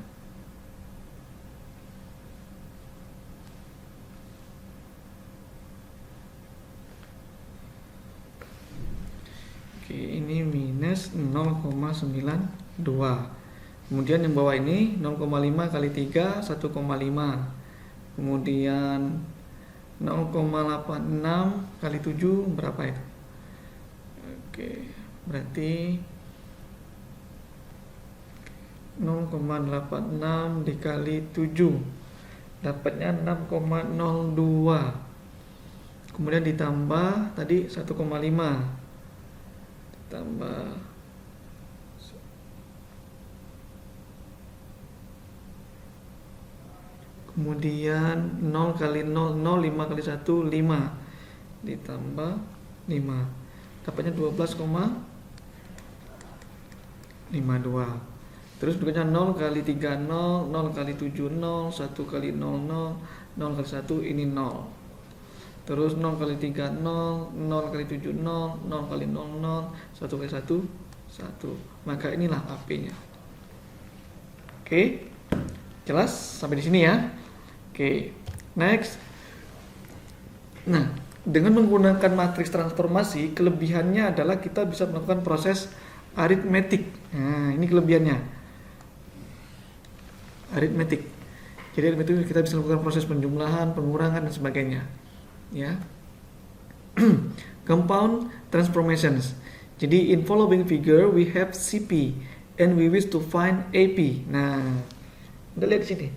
Oke, ini minus 0,92. Kemudian yang bawah ini 0,5 kali 3 1,5. Kemudian 0,86 kali 7 berapa itu? Oke, berarti 0,86 dikali 7 dapatnya 6,02. Kemudian ditambah tadi 1,5 tambah kemudian 0 kali 0, 0, 5 kali 1, 5 ditambah 5 dapatnya 12,52. Terus berikutnya 0 kali 3, 0, 0 kali 7, 0, 1 kali 0, 0, 0 kali 1 ini 0. Terus 0 kali 3, 0, 0 kali 7, 0, 0 kali 0, 0, 1 kali 1, 1. Maka inilah AP-nya. Oke, jelas sampai di sini ya. Oke, next. Nah, dengan menggunakan matriks transformasi, kelebihannya adalah kita bisa melakukan proses aritmetik. Nah, ini kelebihannya. Aritmetik. Jadi aritmetik kita bisa melakukan proses penjumlahan, pengurangan dan sebagainya. Ya. Compound transformations. Jadi in following figure we have CP and we wish to find AP. Nah, kita lihat di sini.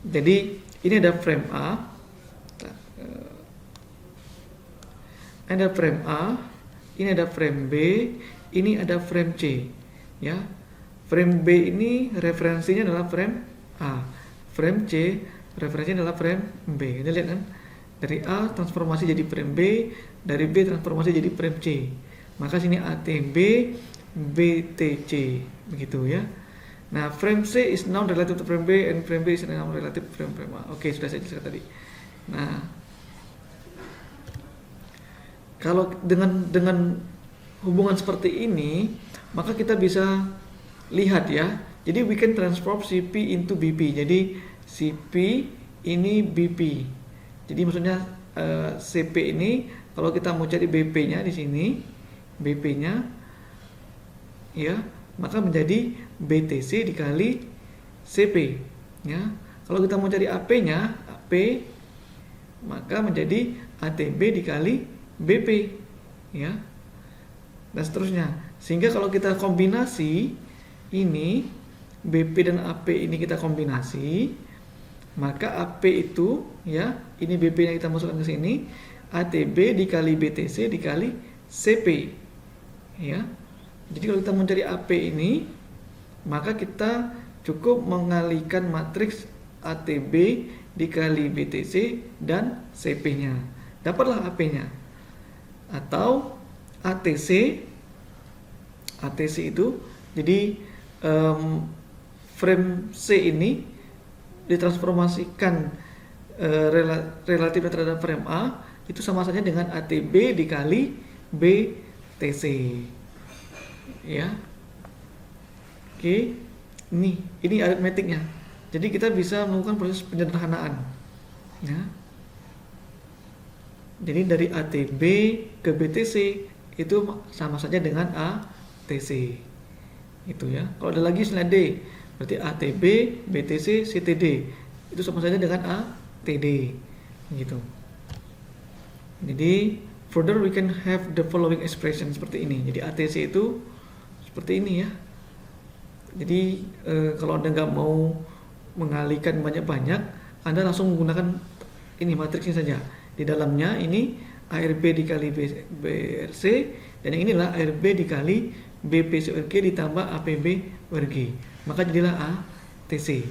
Jadi ini ada frame A, ada frame A, ini ada frame B, ini ada frame C. Ya, frame B ini referensinya adalah frame A, frame C referensinya adalah frame B. Kita lihat kan, dari A transformasi jadi frame B, dari B transformasi jadi frame C. Maka sini ATB, BTC, begitu ya. Nah, frame C is non relative to frame B and frame B is non relative to frame A. Oke, sudah saya jelaskan tadi. Nah, kalau dengan hubungan seperti ini, maka kita bisa lihat ya. Jadi we can transform CP into BP. Jadi CP ini BP. Jadi maksudnya CP ini kalau kita mau cari BP-nya di sini, BP-nya ya, maka menjadi BTC dikali CP ya. Kalau kita mau cari AP-nya, AP maka menjadi ATB dikali BP ya. Dan seterusnya. Sehingga kalau kita kombinasi ini BP dan AP ini kita kombinasi, maka AP itu ya, ini BP-nya kita masukkan ke sini, ATB dikali BTC dikali CP ya. Jadi kalau kita mencari AP ini, maka kita cukup mengalihkan matriks ATB dikali BTC dan CP-nya. Dapatlah AP-nya. Atau ATC itu jadi frame C ini ditransformasikan relatif terhadap frame A, itu sama saja dengan ATB dikali BTC. Ya. Oke. Ini aritmetiknya. Jadi kita bisa melakukan proses penyederhanaan. Ya. Jadi dari ATB ke BTC itu sama saja dengan ATC. Itu ya. Kalau ada lagi istilah D, berarti ATB, BTC, CTD. Itu sama saja dengan ATD. Gitu. Jadi further we can have the following expression seperti ini. Jadi ATC itu seperti ini ya. Jadi kalau Anda nggak mau mengalihkan banyak-banyak, Anda langsung menggunakan ini matriksnya saja. Di dalamnya ini ARB dikali BRC, dan yang inilah ARB dikali BPC ORG ditambah APB ORG. Maka jadilah ATC.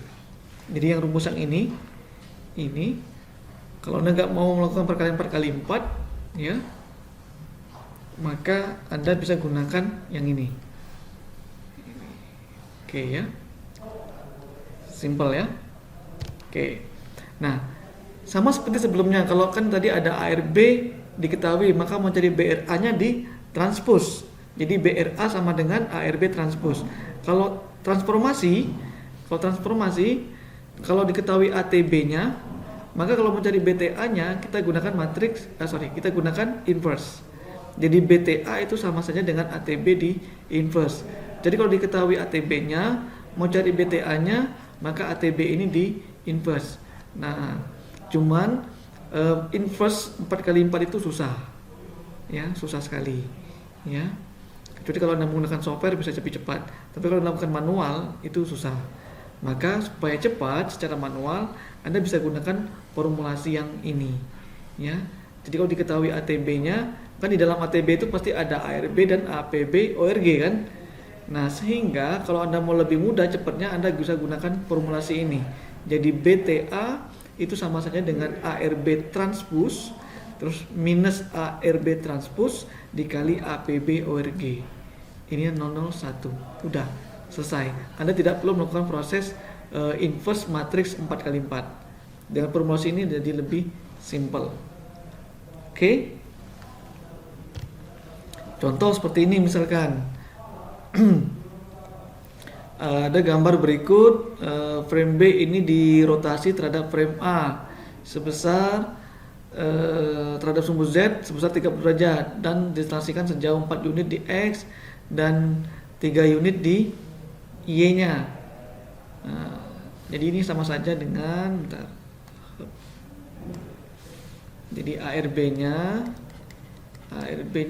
Jadi yang rumusan ini kalau Anda nggak mau melakukan perkalian 4 kali 4 ya, maka Anda bisa gunakan yang ini. Oke ya. Simple ya. Oke. Nah, sama seperti sebelumnya, kalau kan tadi ada ARB diketahui, maka mau cari BRA-nya di transpose. Jadi BRA sama dengan ARB transpose. Kalau transformasi, kalau diketahui ATB-nya, maka kalau mau cari BTA-nya, kita gunakan kita gunakan inverse. Jadi BTA itu sama saja dengan ATB di inverse. Jadi kalau diketahui ATB-nya, mau cari BTA-nya, maka ATB ini di inverse. Nah, cuman inverse 4 kali 4 itu susah. Ya, susah sekali. Ya. Jadi kalau Anda menggunakan software bisa cepat. Tapi kalau melakukan manual itu susah. Maka supaya cepat secara manual, Anda bisa gunakan formulasi yang ini. Ya. Jadi kalau diketahui ATB-nya, kan di dalam ATB itu pasti ada ARB dan APB ORG kan. Nah, sehingga kalau Anda mau lebih mudah cepatnya, Anda bisa gunakan formulasi ini. Jadi BTA itu sama saja dengan ARB transpose terus minus ARB transpose dikali APB ORG. Ini 001. Udah selesai. Anda tidak perlu melakukan proses inverse matriks 4 kali 4. Dengan formulasi ini jadi lebih simple. Oke. Contoh seperti ini misalkan. Ada gambar berikut, frame B ini dirotasi terhadap frame A sebesar terhadap sumbu Z sebesar 30 derajat dan ditranslasikan sejauh 4 unit di X dan 3 unit di Y-nya. Jadi ini sama saja dengan jadi ARB-nya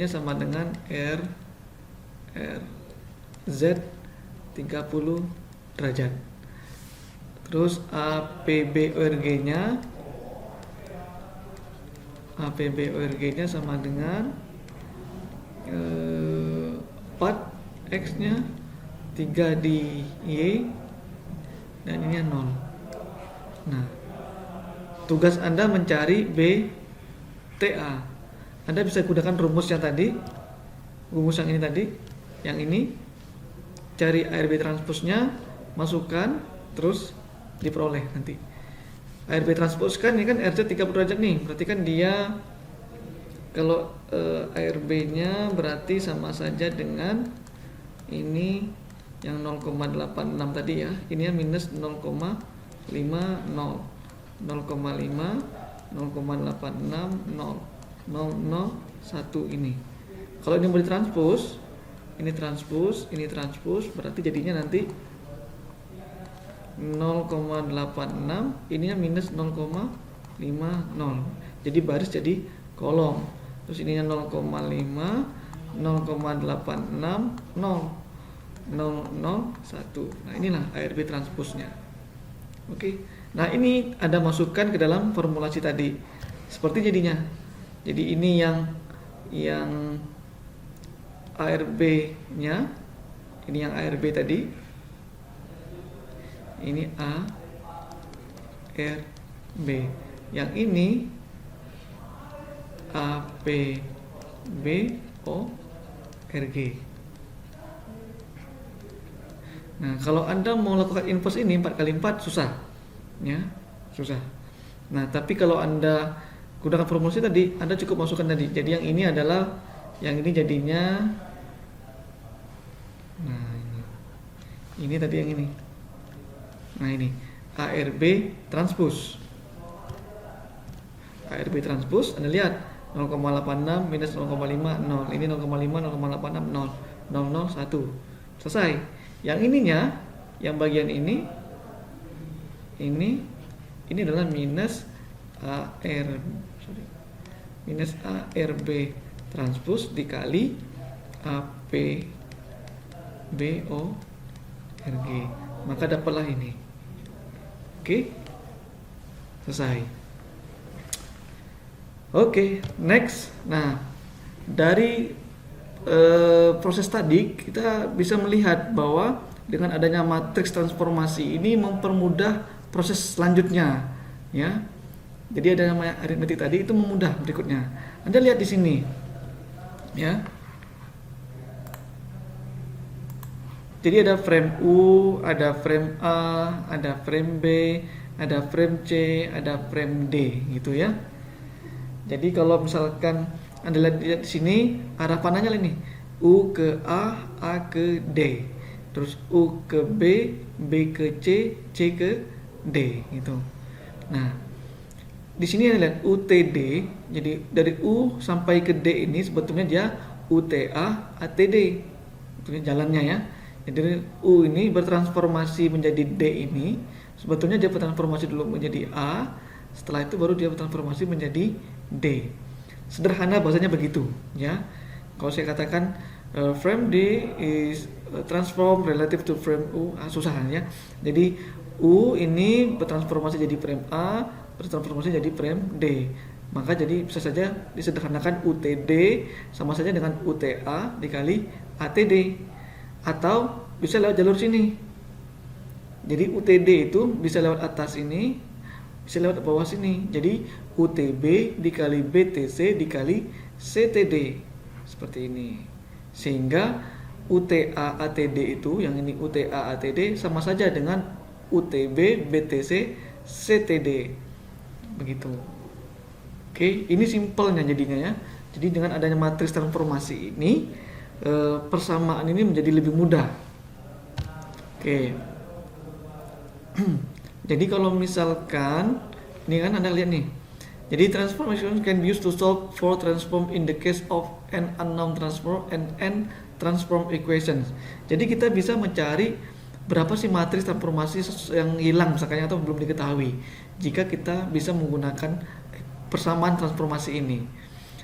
sama dengan Z 30 derajat. Terus APB ORG-nya sama dengan 4 X-nya 3 di Y dan ini 0. Nah, tugas Anda mencari BTA. Anda bisa gunakan rumus yang ini tadi, yang ini, cari ARB transposnya, masukkan, terus diperoleh nanti. ARB transpose kan ini kan RZ 30 derajat nih, berarti kan dia kalau ARB-nya berarti sama saja dengan ini yang 0,86 tadi ya, ini ya minus 0,50, 0,5, 0,86, 0,1 ini. Kalau ini mau ditranspose, ini transpose, berarti jadinya nanti 0,86, ininya minus 0,50. Jadi baris jadi kolom. Terus ininya 0,5, 0,86, 0,1. Nah, inilah ARB transposnya. Oke. Nah, ini Anda masukkan ke dalam formulasi tadi. Seperti jadinya. Jadi ini yang ARB-nya, ini yang ARB tadi. Ini ARB. Yang ini APB ORG. Nah, kalau Anda mau lakukan inverse ini 4 kali 4 susah. Ya, susah. Nah, tapi kalau Anda gunakan formula tadi, Anda cukup masukkan tadi. Jadi yang ini adalah, yang ini jadinya, nah ini tadi yang ini. Nah ini ARB transpose. ARB transpose, Anda lihat 0,86 minus 0,5 0. Ini 0,5 0,86 0 0 1. Selesai. Yang ininya, yang bagian ini adalah minus minus ARB transpose dikali AP BORG, maka dapatlah ini. Oke, selesai. Oke, next. Nah, dari proses tadi kita bisa melihat bahwa dengan adanya matriks transformasi ini mempermudah proses selanjutnya, ya. Jadi ada namanya aritmetik tadi, itu memudah berikutnya. Anda lihat di sini, ya. Jadi ada frame U, ada frame A, ada frame B, ada frame C, ada frame D, gitu ya. Jadi kalau misalkan Anda lihat di sini, arah panahnya ini U ke A ke D, terus U ke B, B ke C, C ke D, gitu. Nah, di sini Anda lihat UTD, jadi dari U sampai ke D ini sebetulnya dia UTA ATD, itu jalannya ya. Jadi U ini bertransformasi menjadi D ini, sebetulnya dia bertransformasi dulu menjadi A, setelah itu baru dia bertransformasi menjadi D. Sederhana bahasanya begitu, ya. Kalau saya katakan frame D is transform relative to frame U, susah ya. Jadi U ini bertransformasi jadi frame A, bertransformasi jadi frame D. Maka jadi bisa saja disederhanakan UTD sama saja dengan UTA dikali ATD, atau bisa lewat jalur sini. Jadi UTD itu bisa lewat atas ini, bisa lewat bawah sini. Jadi UTB dikali BTC dikali CTD, seperti ini. Sehingga UTA ATD itu, yang ini UTA ATD sama saja dengan UTB BTC CTD. Begitu. Oke, ini simpelnya jadinya ya. Jadi dengan adanya matriks transformasi ini, persamaan ini menjadi lebih mudah. Oke. Jadi kalau misalkan ini kan Anda lihat nih. Jadi transformation can be used to solve for transform in the case of n unknown transform and n transform equations. Jadi kita bisa mencari berapa sih matriks transformasi yang hilang misalkan atau belum diketahui jika kita bisa menggunakan persamaan transformasi ini.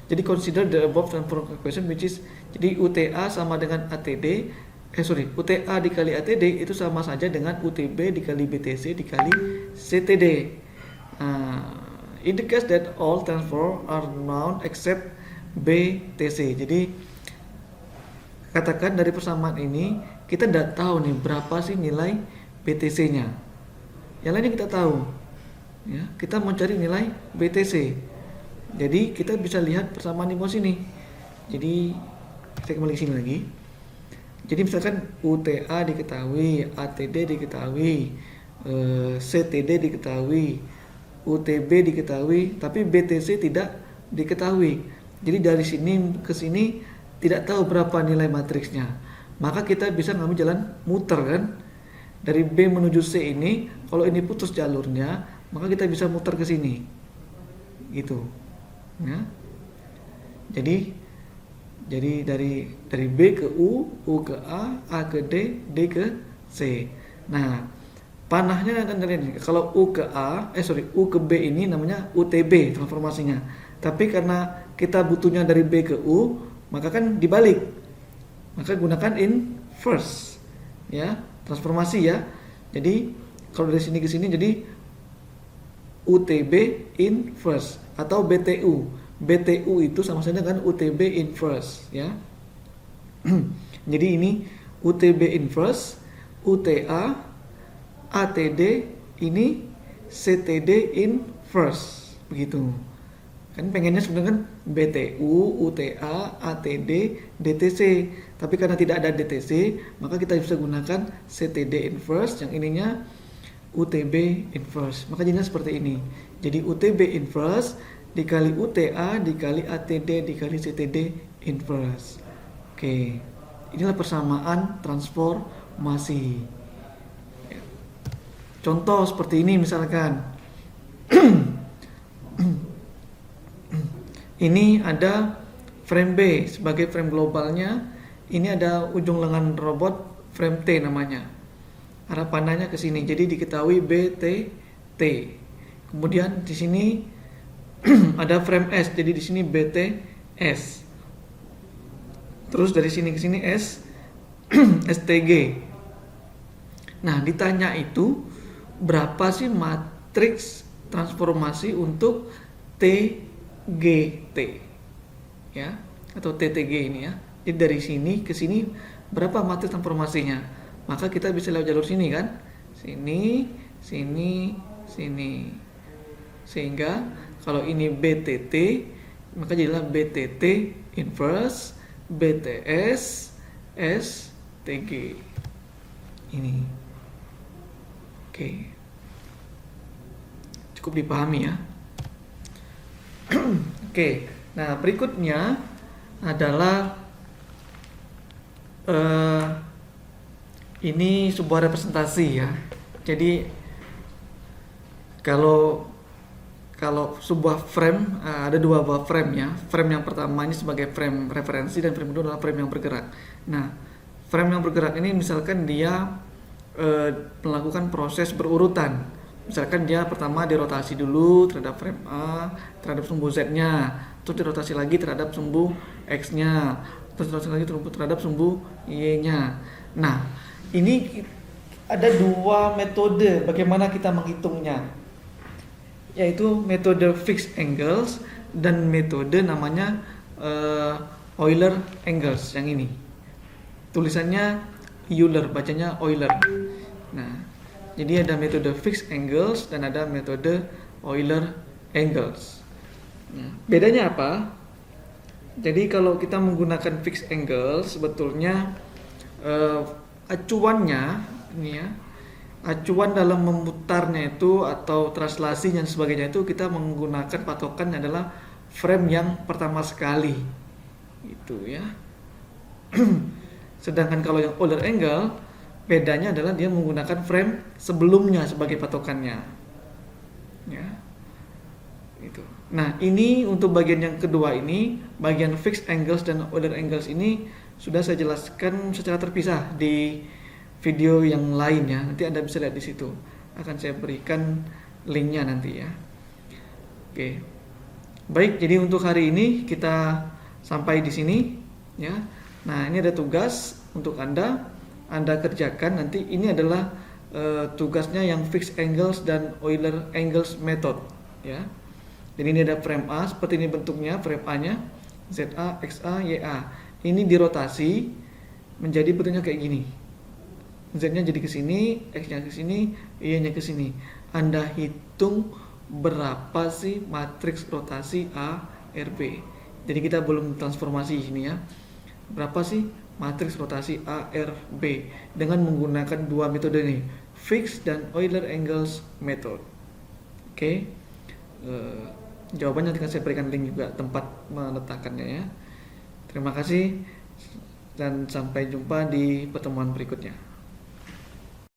Jadi consider the above transform equation which is, jadi UTA sama dengan ATD, UTA dikali ATD itu sama saja dengan UTB dikali BTC dikali CTD. In the case that all transform are known except BTC. Jadi katakan dari persamaan ini kita tidak tahu nih berapa sih nilai BTC-nya. Yang lainnya kita tahu. Ya, kita mau cari nilai BTC. Jadi kita bisa lihat persamaan di bawah sini. Jadi saya kembali ke sini lagi. Jadi misalkan UTA diketahui, ATD diketahui, CTD diketahui, UTB diketahui, tapi BTC tidak diketahui. Jadi dari sini ke sini tidak tahu berapa nilai matriksnya. Maka kita bisa ngambil jalan muter kan. Dari B menuju C ini, kalau ini putus jalurnya, maka kita bisa muter ke sini. Gitu. Ya. Jadi dari B ke U ke A ke D, D ke C. Nah, panahnya kalau U ke U ke B ini namanya UTB transformasinya. Tapi karena kita butuhnya dari B ke U, maka kan dibalik. Maka gunakan inverse. Ya, transformasi ya. Jadi kalau dari sini ke sini jadi UTB inverse atau BTU. BTU itu sama saja dengan UTB inverse ya. Jadi ini UTB inverse, UTA, ATD, ini CTD inverse begitu. Kan pengennya sebenarnya kan BTU, UTA, ATD, DTC. Tapi karena tidak ada DTC, maka kita bisa gunakan CTD inverse yang ininya UTB inverse. Maka jadinya seperti ini. Jadi UTB inverse dikali UTA dikali ATD dikali CTD inverse. Oke. Inilah persamaan transformasi. Contoh seperti ini misalkan. Ini ada frame B sebagai frame globalnya. Ini ada ujung lengan robot frame T namanya. Arah pandangnya ke sini. Jadi diketahui BTT. Kemudian di sini ada frame S. Jadi di sini BTS. Terus dari sini ke sini STG. Nah, ditanya itu berapa sih matriks transformasi untuk TGT ya, atau TTG ini ya. Jadi dari sini ke sini berapa matriks transformasinya? Maka kita bisa lewat jalur sini kan? Sini, sini, sini. Sehingga kalau ini BTT, maka jadilah BTT inverse BTS STG. Ini. Oke. Cukup dipahami ya. Oke. Nah, berikutnya adalah ini sebuah representasi ya. Jadi kalau sebuah frame ada dua buah frame ya. Frame yang pertama ini sebagai frame referensi dan frame kedua adalah frame yang bergerak. Nah, frame yang bergerak ini misalkan dia melakukan proses berurutan. Misalkan dia pertama dirotasi dulu terhadap frame A, terhadap sumbu Z-nya, terus dirotasi lagi terhadap sumbu X-nya, terus dirotasi lagi terhadap sumbu Y-nya. Nah, ini ada dua metode bagaimana kita menghitungnya, yaitu metode fixed angles dan metode namanya Euler angles yang ini. Tulisannya Euler, bacanya Euler. Nah, jadi ada metode fixed angles dan ada metode Euler angles. Nah, bedanya apa? Jadi kalau kita menggunakan fixed angles sebetulnya acuannya ini ya, acuan dalam memutarnya itu atau translasi dan sebagainya itu kita menggunakan patokan adalah frame yang pertama sekali itu ya. Sedangkan kalau yang Euler angle bedanya adalah dia menggunakan frame sebelumnya sebagai patokannya ya. Itu. Nah, ini untuk bagian yang kedua ini, bagian fixed angles dan Euler angles ini sudah saya jelaskan secara terpisah di video yang lain ya. Nanti Anda bisa lihat di situ. Akan saya berikan linknya nanti ya. Oke. Baik, jadi untuk hari ini kita sampai di sini ya. Nah, ini ada tugas untuk Anda kerjakan nanti. Ini adalah tugasnya yang fixed angles dan Euler angles method ya. Jadi ini ada frame A, seperti ini bentuknya frame A-nya, ZA, XA, YA. Ini dirotasi menjadi bentuknya kayak gini. Z-nya jadi ke sini, X-nya ke sini, Y-nya ke sini. Anda hitung berapa sih matriks rotasi A, RB. Jadi kita belum transformasi ini ya. Berapa sih matriks rotasi A, RB dengan menggunakan dua metode ini, fixed dan Euler angles method. Oke. Jawabannya nanti akan saya berikan link juga tempat meletakkannya ya. Terima kasih dan sampai jumpa di pertemuan berikutnya.